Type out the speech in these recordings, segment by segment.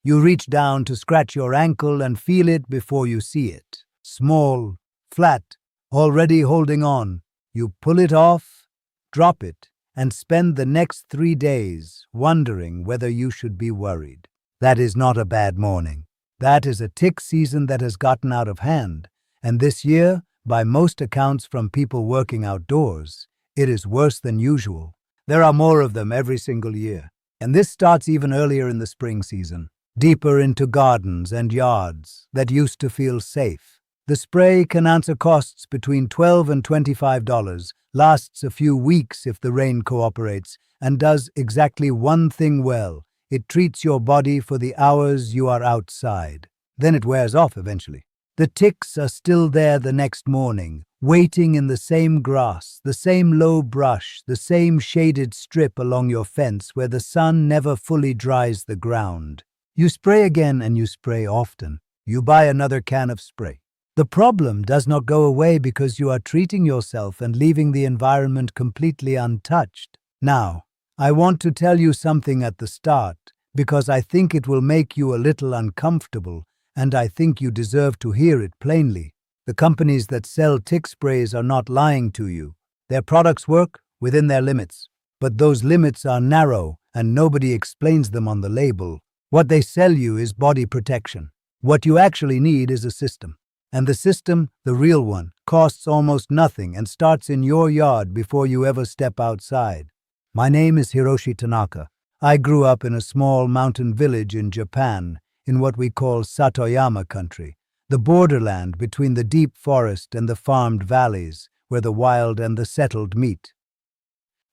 You reach down to scratch your ankle and feel it before you see it. Small, flat, already holding on. You pull it off, drop it, and spend the next 3 days wondering whether you should be worried. That is not a bad morning. That is a tick season that has gotten out of hand, and this year, by most accounts from people working outdoors, it is worse than usual. There are more of them every single year, and this starts even earlier in the spring season, deeper into gardens and yards that used to feel safe. The spray can answer costs between $12 and $25, lasts a few weeks if the rain cooperates, and does exactly one thing well. It treats your body for the hours you are outside. Then it wears off eventually. The ticks are still there the next morning, waiting in the same grass, the same low brush, the same shaded strip along your fence where the sun never fully dries the ground. You spray again and you spray often. You buy another can of spray. The problem does not go away because you are treating yourself and leaving the environment completely untouched. Now, I want to tell you something at the start because I think it will make you a little uncomfortable, and I think you deserve to hear it plainly. The companies that sell tick sprays are not lying to you. Their products work within their limits, but those limits are narrow and nobody explains them on the label. What they sell you is body protection. What you actually need is a system. And the system, the real one, costs almost nothing and starts in your yard before you ever step outside. My name is Hiroshi Tanaka. I grew up in a small mountain village in Japan, in what we call Satoyama Country, the borderland between the deep forest and the farmed valleys, where the wild and the settled meet.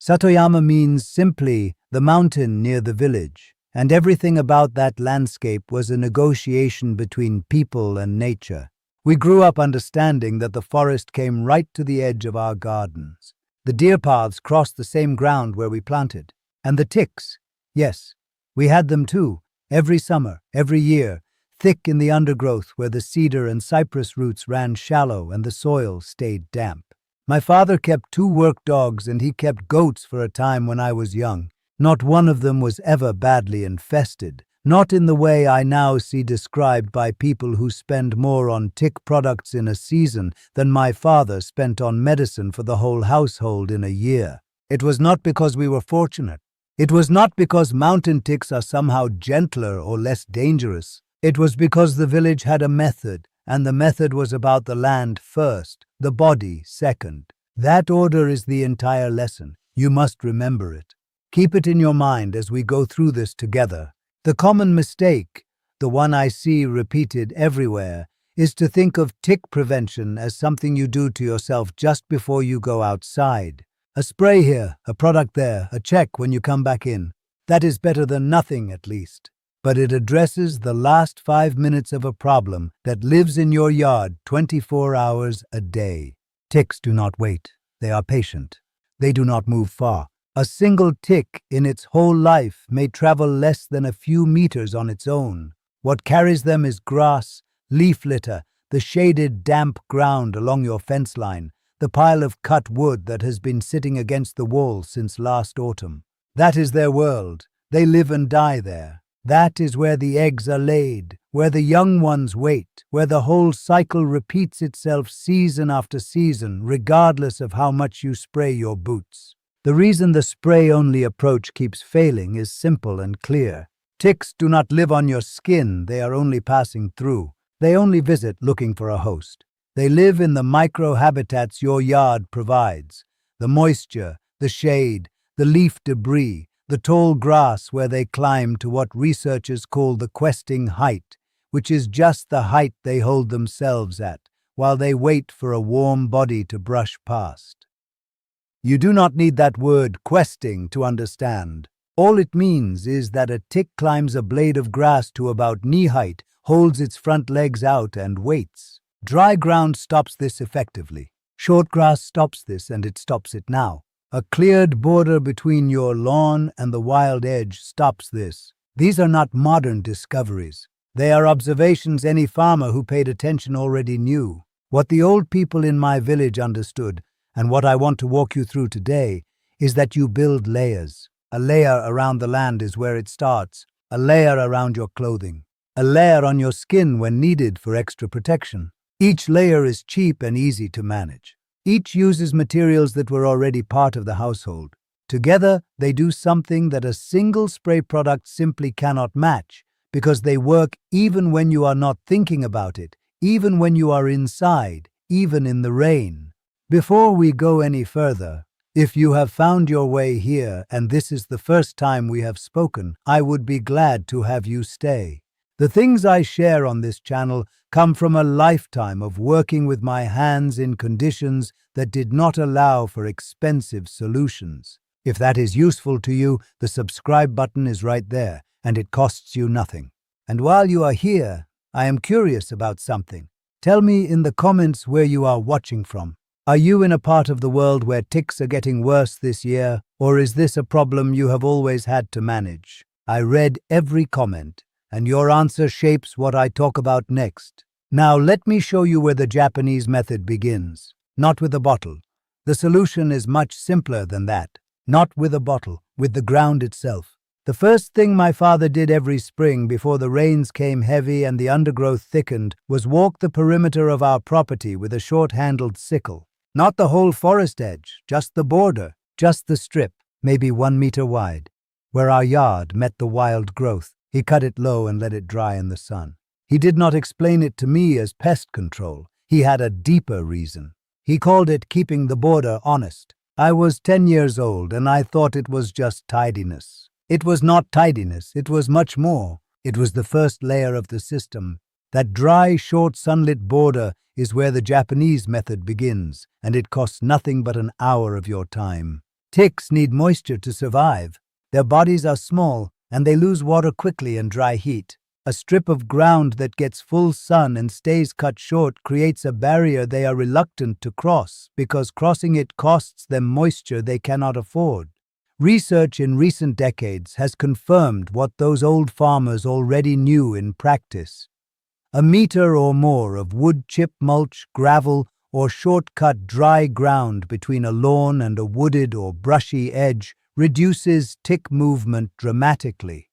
Satoyama means simply the mountain near the village, and everything about that landscape was a negotiation between people and nature. We grew up understanding that the forest came right to the edge of our gardens. The deer paths crossed the same ground where we planted. And the ticks, yes, we had them too, every summer, every year, thick in the undergrowth where the cedar and cypress roots ran shallow and the soil stayed damp. My father kept 2 work dogs and he kept goats for a time when I was young. Not one of them was ever badly infested. Not in the way I now see described by people who spend more on tick products in a season than my father spent on medicine for the whole household in a year. It was not because we were fortunate. It was not because mountain ticks are somehow gentler or less dangerous. It was because the village had a method, and the method was about the land first, the body second. That order is the entire lesson. You must remember it. Keep it in your mind as we go through this together. The common mistake, the one I see repeated everywhere, is to think of tick prevention as something you do to yourself just before you go outside. A spray here, a product there, a check when you come back in. That is better than nothing, at least. But it addresses the last 5 minutes of a problem that lives in your yard 24 hours a day. Ticks do not wait. They are patient. They do not move far. A single tick in its whole life may travel less than a few meters on its own. What carries them is grass, leaf litter, the shaded, damp ground along your fence line, the pile of cut wood that has been sitting against the wall since last autumn. That is their world. They live and die there. That is where the eggs are laid, where the young ones wait, where the whole cycle repeats itself season after season, regardless of how much you spray your boots. The reason the spray-only approach keeps failing is simple and clear. Ticks do not live on your skin, they are only passing through. They only visit looking for a host. They live in the micro-habitats your yard provides. The moisture, the shade, the leaf debris, the tall grass where they climb to what researchers call the questing height, which is just the height they hold themselves at, while they wait for a warm body to brush past. You do not need that word questing to understand. All it means is that a tick climbs a blade of grass to about knee height, holds its front legs out and waits. Dry ground stops this effectively. Short grass stops this, and it stops it now. A cleared border between your lawn and the wild edge stops this. These are not modern discoveries. They are observations any farmer who paid attention already knew. What the old people in my village understood, and what I want to walk you through today, is that you build layers. A layer around the land is where it starts. a layer around your clothing, a layer on your skin when needed for extra protection. Each layer is cheap and easy to manage. Each uses materials that were already part of the household. Together, they do something that a single spray product simply cannot match, because they work even when you are not thinking about it, even when you are inside, even in the rain. Before we go any further, if you have found your way here and this is the first time we have spoken, I would be glad to have you stay. The things I share on this channel come from a lifetime of working with my hands in conditions that did not allow for expensive solutions. If that is useful to you, the subscribe button is right there, and it costs you nothing. And while you are here, I am curious about something. Tell me in the comments where you are watching from. Are you in a part of the world where ticks are getting worse this year, or is this a problem you have always had to manage? I read every comment, and your answer shapes what I talk about next. Now let me show you where the Japanese method begins. Not with a bottle. The solution is much simpler than that. Not with a bottle, with the ground itself. The first thing my father did every spring before the rains came heavy and the undergrowth thickened was walk the perimeter of our property with a short-handled sickle. Not the whole forest edge, just the border, just the strip, maybe 1 meter wide, where our yard met the wild growth. He cut it low and let it dry in the sun. He did not explain it to me as pest control. He had a deeper reason. He called it keeping the border honest. I was 10 years old and I thought it was just tidiness. It was not tidiness, it was much more. It was the first layer of the system. That dry, short, sunlit border is where the Japanese method begins, and it costs nothing but an hour of your time. Ticks need moisture to survive. Their bodies are small, and they lose water quickly in dry heat. A strip of ground that gets full sun and stays cut short creates a barrier they are reluctant to cross, because crossing it costs them moisture they cannot afford. Research in recent decades has confirmed what those old farmers already knew in practice. A meter or more of wood chip mulch, gravel, or short-cut dry ground between a lawn and a wooded or brushy edge reduces tick movement dramatically.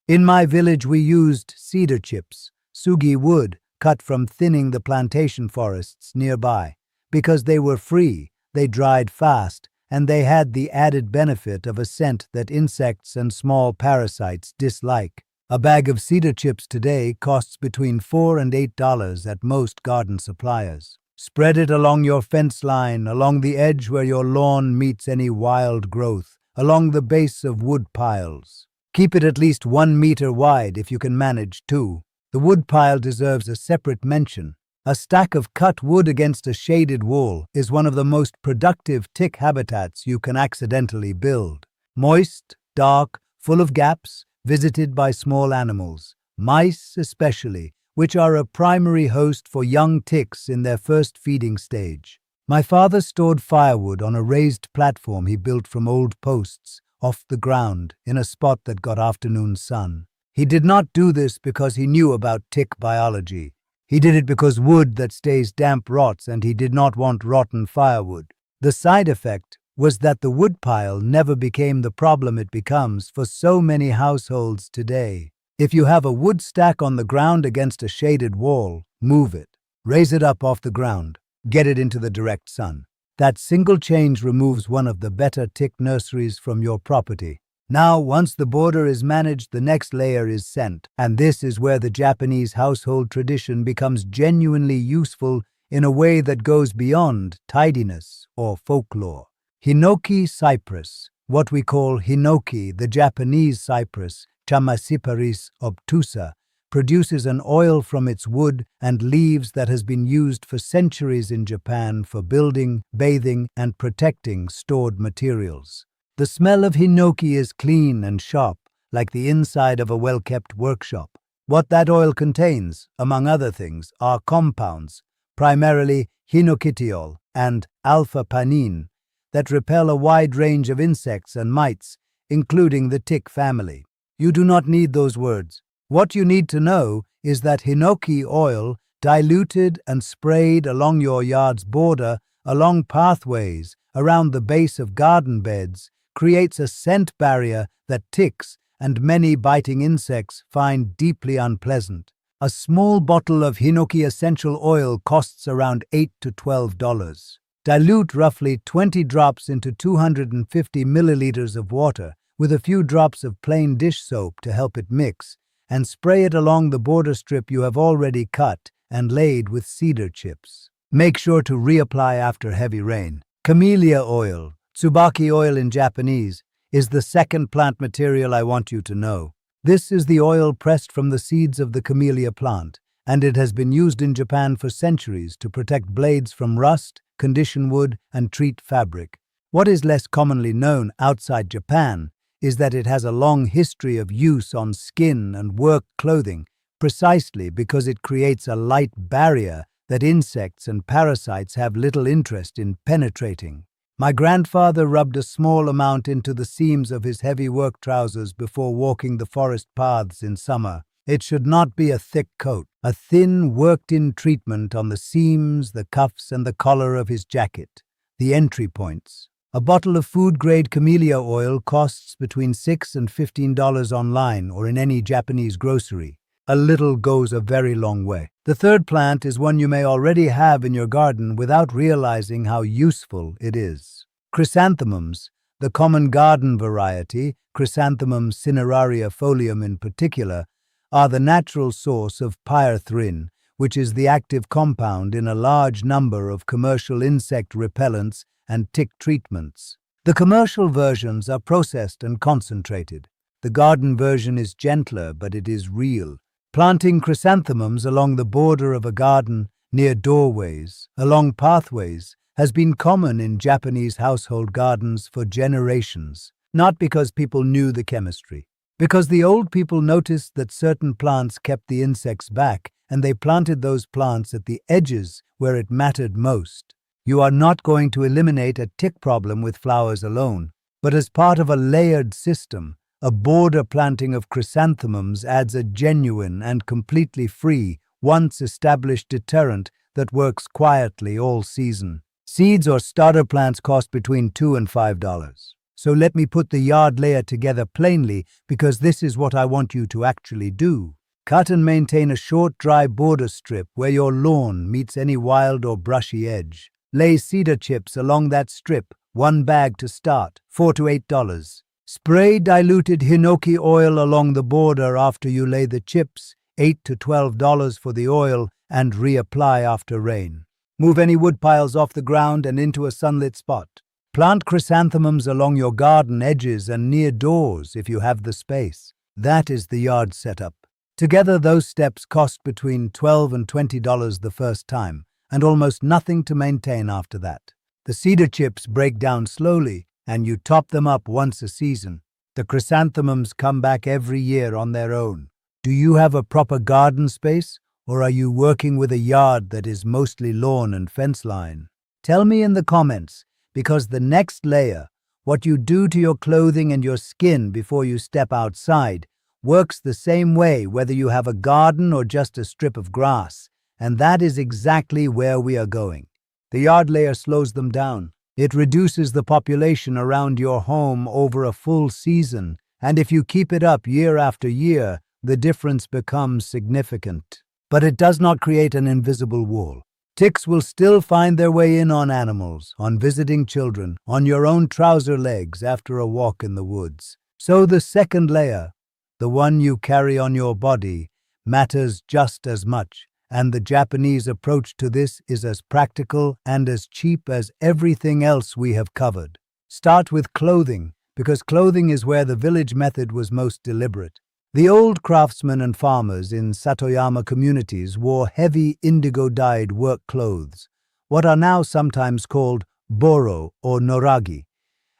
In my village we used cedar chips, sugi wood, cut from thinning the plantation forests nearby. Because they were free, they dried fast, and they had the added benefit of a scent that insects and small parasites dislike. A bag of cedar chips today costs between $4 and $8 at most garden suppliers. Spread it along your fence line, along the edge where your lawn meets any wild growth, along the base of wood piles. Keep it at least 1 meter wide if you can manage 2. The wood pile deserves a separate mention. A stack of cut wood against a shaded wall is one of the most productive tick habitats you can accidentally build. Moist, dark, full of gaps, visited by small animals, mice especially, which are a primary host for young ticks in their first feeding stage. My father stored firewood on a raised platform he built from old posts, off the ground, in a spot that got afternoon sun. He did not do this because he knew about tick biology. He did it because wood that stays damp rots, and he did not want rotten firewood. The side effect was that the woodpile never became the problem it becomes for so many households today. If you have a wood stack on the ground against a shaded wall, move it. Raise it up off the ground. Get it into the direct sun. That single change removes one of the better tick nurseries from your property. Now, once the border is managed, the next layer is sent, and this is where the Japanese household tradition becomes genuinely useful in a way that goes beyond tidiness or folklore. Hinoki cypress, what we call hinoki, the Japanese cypress, Chamacyparis obtusa, produces an oil from its wood and leaves that has been used for centuries in Japan for building, bathing, and protecting stored materials. The smell of hinoki is clean and sharp, like the inside of a well-kept workshop. What that oil contains, among other things, are compounds, primarily hinokitiol and alpha-panine, that repel a wide range of insects and mites, including the tick family. You do not need those words. What you need to know is that hinoki oil, diluted and sprayed along your yard's border, along pathways, around the base of garden beds, creates a scent barrier that ticks, and many biting insects find deeply unpleasant. A small bottle of Hinoki essential oil costs around $8 to $12. Dilute roughly 20 drops into 250 milliliters of water with a few drops of plain dish soap to help it mix, and spray it along the border strip you have already cut and laid with cedar chips. Make sure to reapply after heavy rain. Camellia oil, tsubaki oil in Japanese, is the second plant material I want you to know. This is the oil pressed from the seeds of the camellia plant, and it has been used in Japan for centuries to protect blades from rust, condition wood, and treat fabric. What is less commonly known outside Japan is that it has a long history of use on skin and work clothing, precisely because it creates a light barrier that insects and parasites have little interest in penetrating. My grandfather rubbed a small amount into the seams of his heavy work trousers before walking the forest paths in summer. It should not be a thick coat, a thin, worked-in treatment on the seams, the cuffs, and the collar of his jacket. The entry points. A bottle of food-grade camellia oil costs between $6 and $15 online or in any Japanese grocery. A little goes a very long way. The third plant is one you may already have in your garden without realizing how useful it is. Chrysanthemums, the common garden variety, Chrysanthemum cineraria folium in particular, are the natural source of pyrethrin, which is the active compound in a large number of commercial insect repellents and tick treatments. The commercial versions are processed and concentrated. The garden version is gentler, but it is real. Planting chrysanthemums along the border of a garden, near doorways, along pathways, has been common in Japanese household gardens for generations, not because people knew the chemistry. Because the old people noticed that certain plants kept the insects back, and they planted those plants at the edges where it mattered most. You are not going to eliminate a tick problem with flowers alone, but as part of a layered system, a border planting of chrysanthemums adds a genuine and completely free, once-established deterrent that works quietly all season. Seeds or starter plants cost between $2 and $5. So let me put the yard layer together plainly, because this is what I want you to actually do. Cut and maintain a short, dry border strip where your lawn meets any wild or brushy edge. Lay cedar chips along that strip, 1 bag to start, $4 to $8. Spray diluted Hinoki oil along the border after you lay the chips, $8 to $12 for the oil, and reapply after rain. Move any wood piles off the ground and into a sunlit spot. Plant chrysanthemums along your garden edges and near doors if you have the space. That is the yard setup. Together, those steps cost between $12 and $20 the first time, and almost nothing to maintain after that. The cedar chips break down slowly, and you top them up once a season. The chrysanthemums come back every year on their own. Do you have a proper garden space, or are you working with a yard that is mostly lawn and fence line? Tell me in the comments, because the next layer, what you do to your clothing and your skin before you step outside, works the same way whether you have a garden or just a strip of grass, and that is exactly where we are going. The yard layer slows them down. It reduces the population around your home over a full season, and if you keep it up year after year, the difference becomes significant. But it does not create an invisible wall. Ticks will still find their way in on animals, on visiting children, on your own trouser legs after a walk in the woods. So the second layer, the one you carry on your body, matters just as much, and the Japanese approach to this is as practical and as cheap as everything else we have covered. Start with clothing, because clothing is where the village method was most deliberate. The old craftsmen and farmers in Satoyama communities wore heavy indigo-dyed work clothes, what are now sometimes called boro or noragi,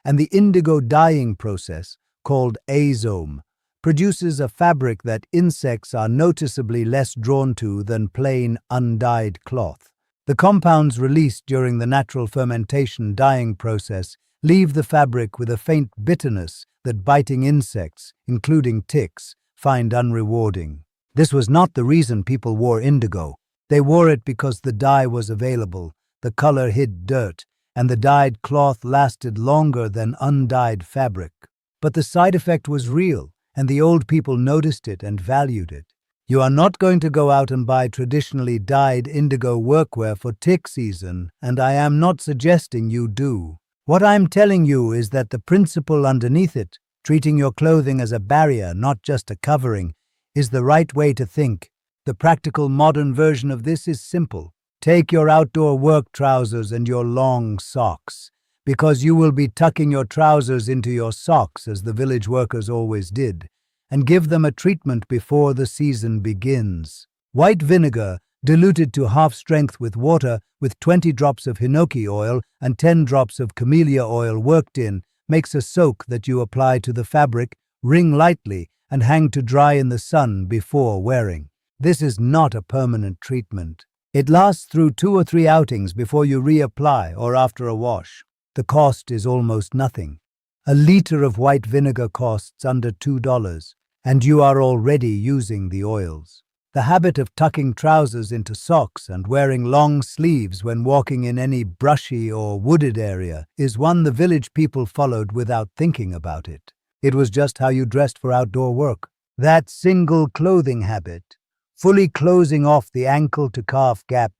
and the indigo dyeing process, called azome, produces a fabric that insects are noticeably less drawn to than plain, undyed cloth. The compounds released during the natural fermentation dyeing process leave the fabric with a faint bitterness that biting insects, including ticks, find unrewarding. This was not the reason people wore indigo. They wore it because the dye was available, the color hid dirt, and the dyed cloth lasted longer than undyed fabric. But the side effect was real, and the old people noticed it and valued it. You are not going to go out and buy traditionally dyed indigo workwear for tick season, and I am not suggesting you do. What I'm telling you is that the principle underneath it, treating your clothing as a barrier, not just a covering, is the right way to think. The practical modern version of this is simple. Take your outdoor work trousers and your long socks, because you will be tucking your trousers into your socks as the village workers always did, and give them a treatment before the season begins. White vinegar, diluted to half strength with water, with 20 drops of Hinoki oil and 10 drops of Camellia oil worked in, makes a soak that you apply to the fabric, wring lightly, and hang to dry in the sun before wearing. This is not a permanent treatment. It lasts through 2 or 3 outings before you reapply or after a wash. The cost is almost nothing. A liter of white vinegar costs under $2, and you are already using the oils. The habit of tucking trousers into socks and wearing long sleeves when walking in any brushy or wooded area is one the village people followed without thinking about it. It was just how you dressed for outdoor work. That single clothing habit, fully closing off the ankle to calf gap,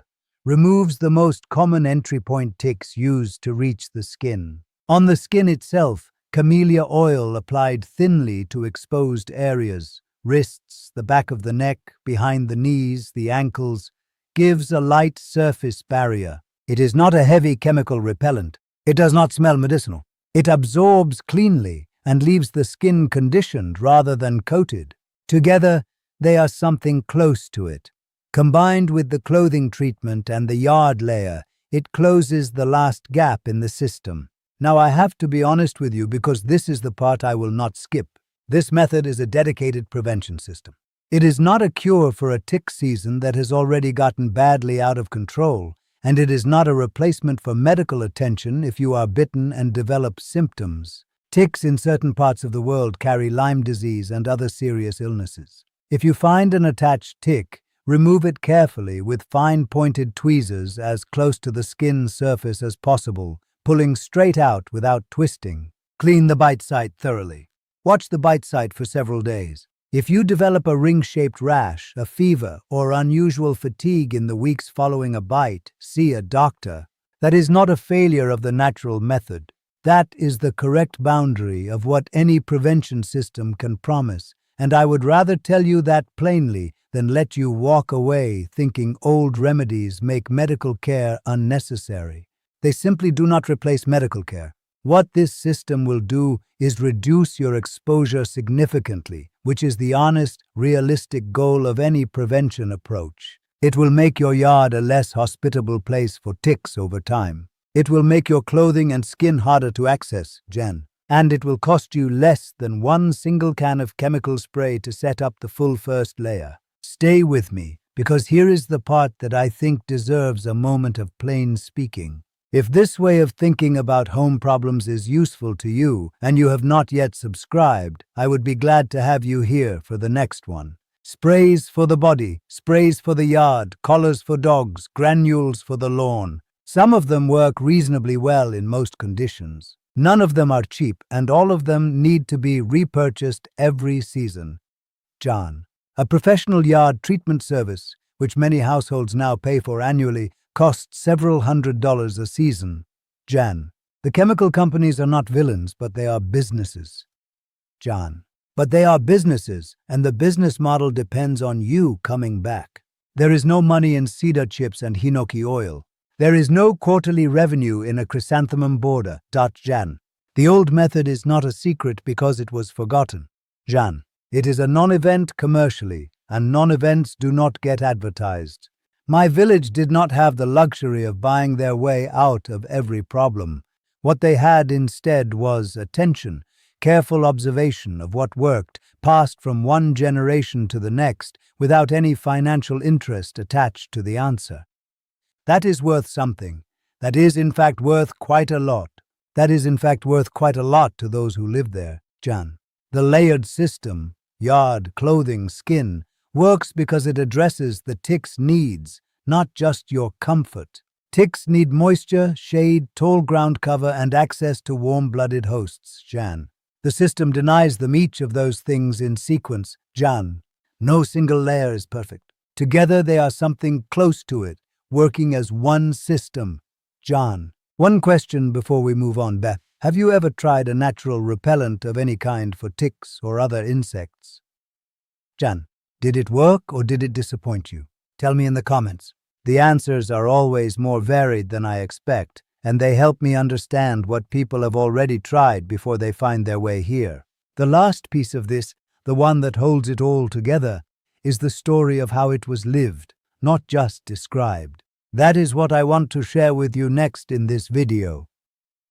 removes the most common entry point ticks used to reach the skin. On the skin itself, Camellia oil applied thinly to exposed areas, wrists, the back of the neck, behind the knees, the ankles, gives a light surface barrier. It is not a heavy chemical repellent. It does not smell medicinal. It absorbs cleanly and leaves the skin conditioned rather than coated. Together, they are something close to it. Combined with the clothing treatment and the yard layer, it closes the last gap in the system. Now I have to be honest with you because this is the part I will not skip. This method is a dedicated prevention system. It is not a cure for a tick season that has already gotten badly out of control, and it is not a replacement for medical attention if you are bitten and develop symptoms. Ticks in certain parts of the world carry Lyme disease and other serious illnesses. If you find an attached tick, remove it carefully with fine-pointed tweezers as close to the skin surface as possible, pulling straight out without twisting. Clean the bite site thoroughly. Watch the bite site for several days. If you develop a ring-shaped rash, a fever, or unusual fatigue in the weeks following a bite, see a doctor. That is not a failure of the natural method. That is the correct boundary of what any prevention system can promise, and I would rather tell you that plainly than let you walk away thinking old remedies make medical care unnecessary. They simply do not replace medical care. What this system will do is reduce your exposure significantly, which is the honest, realistic goal of any prevention approach. It will make your yard a less hospitable place for ticks over time. It will make your clothing and skin harder to access, Jen. And it will cost you less than 1 single can of chemical spray to set up the full first layer. Stay with me, because here is the part that I think deserves a moment of plain speaking. If this way of thinking about home problems is useful to you and you have not yet subscribed, I would be glad to have you here for the next one. Sprays for the body, sprays for the yard, collars for dogs, granules for the lawn. Some of them work reasonably well in most conditions. None of them are cheap, and all of them need to be repurchased every season. John. A professional yard treatment service, which many households now pay for annually, costs several $100s a season. Jan. The chemical companies are not villains, but they are businesses. John. But they are businesses, and the business model depends on you coming back. There is no money in cedar chips and Hinoki oil. There is no quarterly revenue in a chrysanthemum border. Jan. The old method is not a secret because it was forgotten. Jan. It is a non-event commercially, and non-events do not get advertised. My village did not have the luxury of buying their way out of every problem. What they had instead was attention, careful observation of what worked, passed from one generation to the next without any financial interest attached to the answer. That is worth something. That is, in fact, worth quite a lot. That is, in fact, worth quite a lot to those who live there. Jan. The layered system, yard, clothing, skin, works because it addresses the tick's needs, not just your comfort. Ticks need moisture, shade, tall ground cover, and access to warm-blooded hosts, Jan. The system denies them each of those things in sequence, Jan. No single layer is perfect. Together they are something close to it, working as one system, Jan. One question before we move on, Beth. Have you ever tried a natural repellent of any kind for ticks or other insects? Jan, did it work or did it disappoint you? Tell me in the comments. The answers are always more varied than I expect, and they help me understand what people have already tried before they find their way here. The last piece of this, the one that holds it all together, is the story of how it was lived, not just described. That is what I want to share with you next in this video.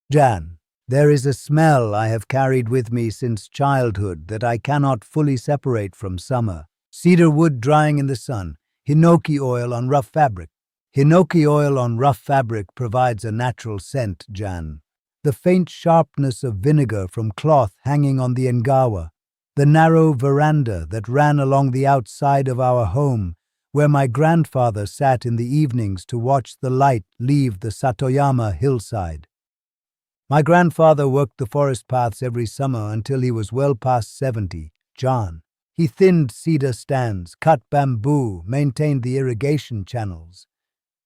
Jan, there is a smell I have carried with me since childhood that I cannot fully separate from summer. Cedar wood drying in the sun, Hinoki oil on rough fabric. Hinoki oil on rough fabric provides a natural scent, Jan. The faint sharpness of vinegar from cloth hanging on the engawa. The narrow veranda that ran along the outside of our home, where my grandfather sat in the evenings to watch the light leave the Satoyama hillside. My grandfather worked the forest paths every summer until he was well past 70, John. He thinned cedar stands, cut bamboo, maintained the irrigation channels.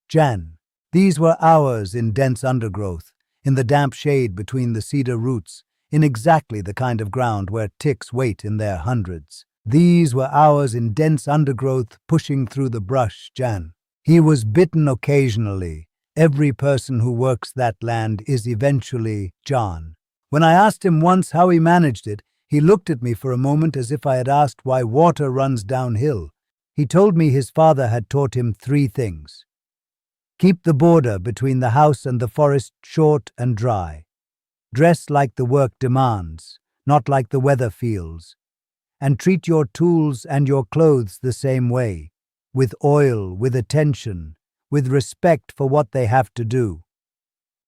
Jan, these were hours in dense undergrowth, in the damp shade between the cedar roots, in exactly the kind of ground where ticks wait in their hundreds. These were hours in dense undergrowth pushing through the brush, Jan. He was bitten occasionally. Every person who works that land is eventually John. When I asked him once how he managed it, he looked at me for a moment as if I had asked why water runs downhill. He told me his father had taught him 3 things. Keep the border between the house and the forest short and dry. Dress like the work demands, not like the weather feels. And treat your tools and your clothes the same way, with oil, with attention, with respect for what they have to do.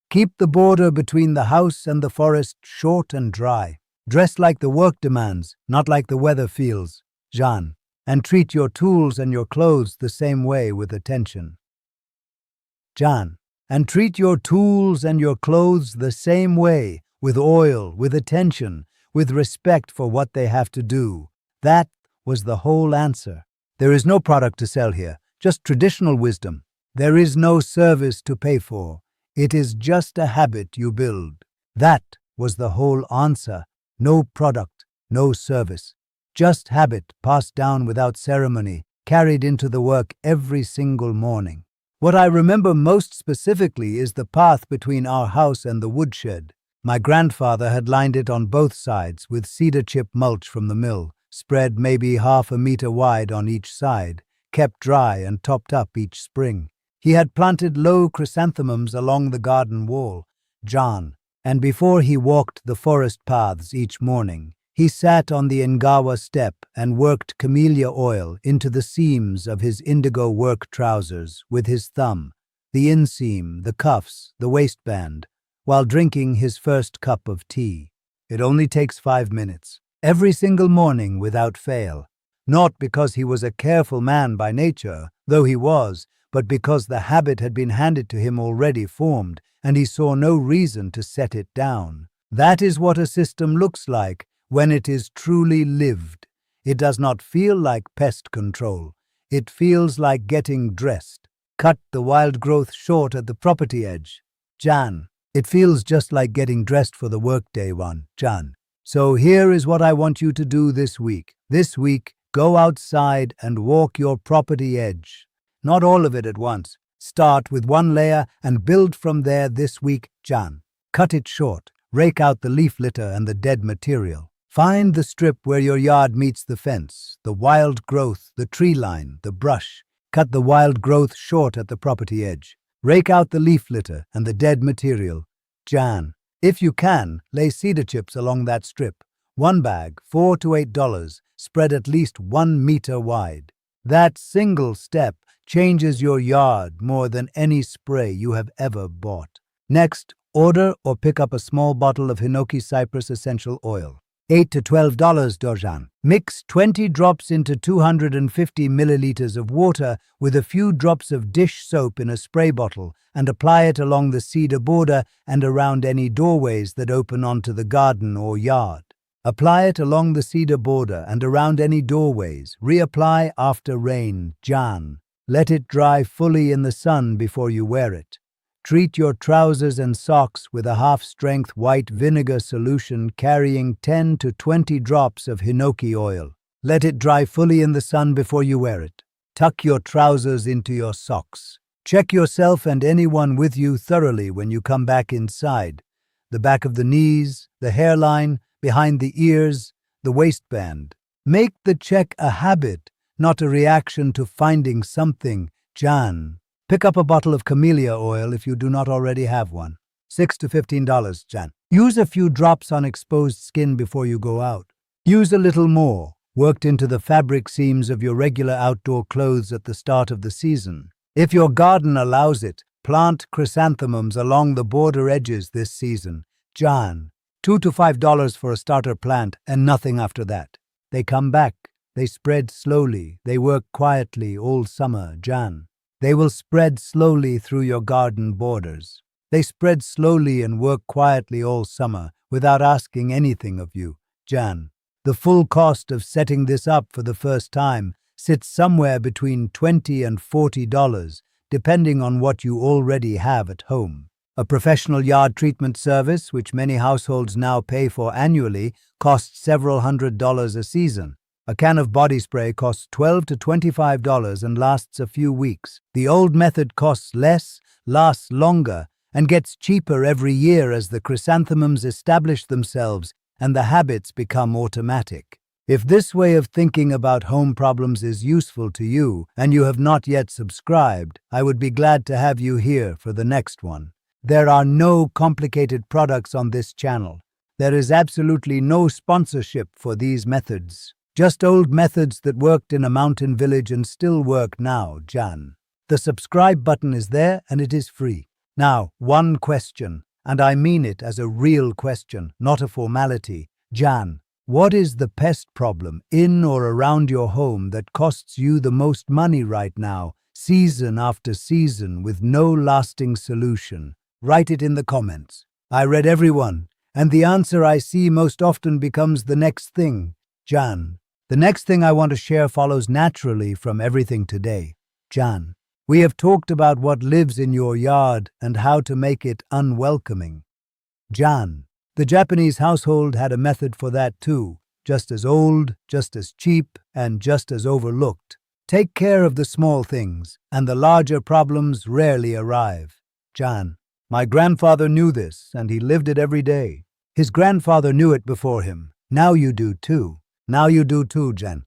Keep the border between the house and the forest short and dry. Dress like the work demands, not like the weather feels, Jean. And treat your tools and your clothes the same way with attention. Jan, and treat your tools and your clothes the same way, with oil, with attention, with respect for what they have to do. That was the whole answer. There is no product to sell here, just traditional wisdom. There is no service to pay for. It is just a habit you build. That was the whole answer. No product, no service. Just habit passed down without ceremony, carried into the work every single morning. What I remember most specifically is the path between our house and the woodshed. My grandfather had lined it on both sides with cedar chip mulch from the mill, spread maybe half a meter wide on each side, kept dry and topped up each spring. He had planted low chrysanthemums along the garden wall, John, and before he walked the forest paths each morning, he sat on the engawa step and worked camellia oil into the seams of his indigo work trousers with his thumb, the inseam, the cuffs, the waistband, while drinking his first cup of tea. It only takes 5 minutes, every single morning without fail. Not because he was a careful man by nature, though he was, but because the habit had been handed to him already formed, and he saw no reason to set it down. That is what a system looks like when it is truly lived. It does not feel like pest control. It feels like getting dressed. Cut the wild growth short at the property edge. Jan, it feels just like getting dressed for the workday one, Jan. So here is what I want you to do this week. This week, go outside and walk your property edge. Not all of it at once. Start with 1 layer and build from there this week, Jan. Cut it short. Rake out the leaf litter and the dead material. Find the strip where your yard meets the fence, the wild growth, the tree line, the brush. Cut the wild growth short at the property edge. Rake out the leaf litter and the dead material. Jan, if you can, lay cedar chips along that strip. 1 bag, $4 to $8, spread at least 1 meter wide. That single step changes your yard more than any spray you have ever bought. Next, order or pick up a small bottle of Hinoki Cypress Essential Oil. $8 to $12, Dorjan. Mix 20 drops into 250 milliliters of water with a few drops of dish soap in a spray bottle and apply it along the cedar border and around any doorways that open onto the garden or yard. Apply it along the cedar border and around any doorways. Reapply after rain, Jan. Let it dry fully in the sun before you wear it. Treat your trousers and socks with a half-strength white vinegar solution carrying 10 to 20 drops of Hinoki oil. Let it dry fully in the sun before you wear it. Tuck your trousers into your socks. Check yourself and anyone with you thoroughly when you come back inside. The back of the knees, the hairline, behind the ears, the waistband. Make the check a habit, not a reaction to finding something, Jan. Pick up a bottle of Camellia oil if you do not already have one. $6 to $15, Jan. Use a few drops on exposed skin before you go out. Use a little more, worked into the fabric seams of your regular outdoor clothes at the start of the season. If your garden allows it, plant chrysanthemums along the border edges this season, Jan. $2 to $5 for a starter plant and nothing after that. They come back, they spread slowly, they work quietly all summer, Jan. They will spread slowly through your garden borders. They spread slowly and work quietly all summer without asking anything of you, Jan. The full cost of setting this up for the first time sits somewhere between $20 and $40, depending on what you already have at home. A professional yard treatment service, which many households now pay for annually, costs several $100s a season. A can of body spray costs $12 to $25 and lasts a few weeks. The old method costs less, lasts longer, and gets cheaper every year as the chrysanthemums establish themselves and the habits become automatic. If this way of thinking about home problems is useful to you and you have not yet subscribed, I would be glad to have you here for the next one. There are no complicated products on this channel. There is absolutely no sponsorship for these methods. Just old methods that worked in a mountain village and still work now, Jan. The subscribe button is there and it is free. Now, one question, and I mean it as a real question, not a formality. Jan, what is the pest problem in or around your home that costs you the most money right now, season after season, with no lasting solution? Write it in the comments. I read everyone, and the answer I see most often becomes the next thing, Jan. The next thing I want to share follows naturally from everything today. Jan, we have talked about what lives in your yard and how to make it unwelcoming. Jan, the Japanese household had a method for that too, just as old, just as cheap, and just as overlooked. Take care of the small things, and the larger problems rarely arrive. Jan, my grandfather knew this, and he lived it every day. His grandfather knew it before him. Now you do too. Now you do too, Jan.